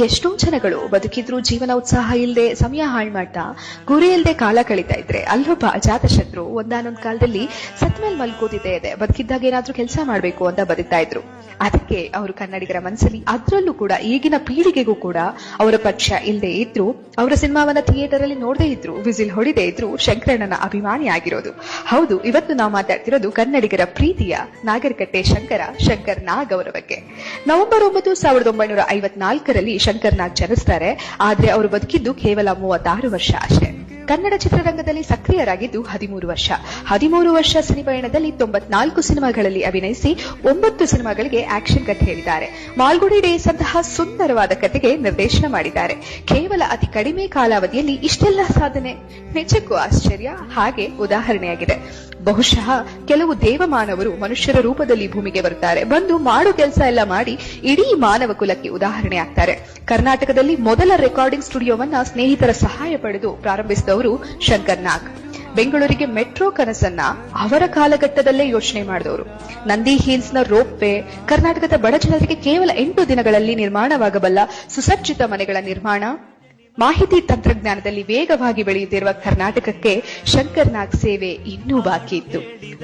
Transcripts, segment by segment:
ಎಷ್ಟೋ ಜನಗಳು ಬದುಕಿದ್ರು ಜೀವನ ಉತ್ಸಾಹ ಇಲ್ಲದೆ ಸಮಯ ಹಾಳು ಮಾಡ್ತಾ ಗುರಿ ಇಲ್ಲದೆ ಕಾಲ ಕಳೀತಾ ಇದ್ರೆ ಅಲ್ಲೊಬ್ಬ ಅಜಾತಶತ್ರು ಒಂದಾನೊಂದ್ ಕಾಲದಲ್ಲಿ ಸತ್ಮೇಲ್ ಮಲ್ಕೋತಿದ್ದೇ ಇದೆ, ಬದುಕಿದ್ದಾಗ ಏನಾದ್ರೂ ಕೆಲಸ ಮಾಡ್ಬೇಕು ಅಂತ ಬದುಕ್ತಾ ಇದ್ರು. ಅದಕ್ಕೆ ಅವರು ಕನ್ನಡಿಗರ ಮನಸ್ಸಲ್ಲಿ, ಅದ್ರಲ್ಲೂ ಕೂಡ ಈಗಿನ ಪೀಳಿಗೆಗೂ ಕೂಡ ಅವರ ಪಕ್ಷ ಇಲ್ಲದೆ ಇದ್ರು, ಅವರ ಸಿನಿಮಾವನ್ನ ಥಿಯೇಟರ್ ಅಲ್ಲಿ ನೋಡದೇ ಇದ್ರು, ವಿಸಿಲ್ ಹೊಡಿದೇ ಇದ್ರು ಶಂಕರಣ್ಣನ ಅಭಿಮಾನಿ ಆಗಿರೋದು. ಹೌದು, ಇವತ್ತು ನಾವು ಮಾತಾಡ್ತಿರೋದು ಕನ್ನಡಿಗರ ಪ್ರೀತಿಯ ನಾಗರಕಟ್ಟೆ ಶಂಕರ್ ನಾಗ್ ಅವರ ಬಗ್ಗೆ. ನವೆಂಬರ್ 9, 1954ರಲ್ಲಿ ಶಂಕರ್ ನಾಗ್ ಜನಿಸ್ತಾರೆ. ಆದ್ರೆ ಅವರು ಬದುಕಿದ್ದು ಕೇವಲ 36 ವರ್ಷ ಅಷ್ಟೇ. ಕನ್ನಡ ಚಿತ್ರರಂಗದಲ್ಲಿ ಸಕ್ರಿಯರಾಗಿದ್ದು 13 ವರ್ಷ. 13 ವರ್ಷ ಸಿನಿಪಯಣದಲ್ಲಿ 94 ಸಿನಿಮಾಗಳಲ್ಲಿ ಅಭಿನಯಿಸಿ 9 ಸಿನಿಮಾಗಳಿಗೆ ಆಕ್ಷನ್ ಕಟ್ ಹೇಳಿದ್ದಾರೆ. ಮಾಲ್ಗುಡಿ ಡೇಸ್ ಅಂತಹ ಸುಂದರವಾದ ಕಥೆಗೆ ನಿರ್ದೇಶನ ಮಾಡಿದ್ದಾರೆ. ಕೇವಲ ಅತಿ ಕಡಿಮೆ ಕಾಲಾವಧಿಯಲ್ಲಿ ಇಷ್ಟೆಲ್ಲ ಸಾಧನೆ ನಿಜಕ್ಕೂ ಆಶ್ಚರ್ಯ, ಹಾಗೆ ಉದಾಹರಣೆಯಾಗಿದೆ. ಬಹುಶಃ ಕೆಲವು ದೇವಮಾನವರು ಮನುಷ್ಯರ ರೂಪದಲ್ಲಿ ಭೂಮಿಗೆ ಬರುತ್ತಾರೆ, ಬಂದು ಮಾಡೋ ಕೆಲಸ ಎಲ್ಲ ಮಾಡಿ ಇಡೀ ಮಾನವ ಕುಲಕ್ಕೆ ಉದಾಹರಣೆ ಆಗ್ತಾರೆ. ಕರ್ನಾಟಕದಲ್ಲಿ ಮೊದಲ ರೆಕಾರ್ಡಿಂಗ್ ಸ್ಟುಡಿಯೋವನ್ನ ಸ್ನೇಹಿತರ ಸಹಾಯ ಪಡೆದು ಪ್ರಾರಂಭಿಸಿದವರು ಶಂಕರ್ ನಾಗ್. ಬೆಂಗಳೂರಿಗೆ ಮೆಟ್ರೋ ಕನಸನ್ನ ಅವರ ಕಾಲಘಟ್ಟದಲ್ಲೇ ಯೋಚನೆ ಮಾಡಿದವರು. ನಂದಿ ಹಿಲ್ಸ್ ನ ರೋಪ್ ವೇ, ಕರ್ನಾಟಕದ ಬಡ ಜನರಿಗೆ ಕೇವಲ 8 ದಿನಗಳಲ್ಲಿ ನಿರ್ಮಾಣವಾಗಬಲ್ಲ ಸುಸಜ್ಜಿತ ಮನೆಗಳ ನಿರ್ಮಾಣ, ಮಾಹಿತಿ ತಂತ್ರಜ್ಞಾನದಲ್ಲಿ ವೇಗವಾಗಿ ಬೆಳೆಯುತ್ತಿರುವ ಕರ್ನಾಟಕಕ್ಕೆ ಶಂಕರ್ ನಾಗ್ ಸೇವೆ ಇನ್ನೂ ಬಾಕಿ ಇತ್ತು.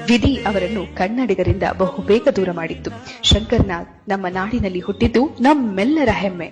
ವಿಧಿ ಅವರನ್ನು ಕನ್ನಡಿಗರಿಂದ ಬಹುಬೇಗ ದೂರ ಮಾಡಿತ್ತು. ಶಂಕರ್ ನಾಗ್ ನಮ್ಮ ನಾಡಿನಲ್ಲಿ ಹುಟ್ಟಿದ್ದು ನಮ್ಮೆಲ್ಲರ ಹೆಮ್ಮೆ.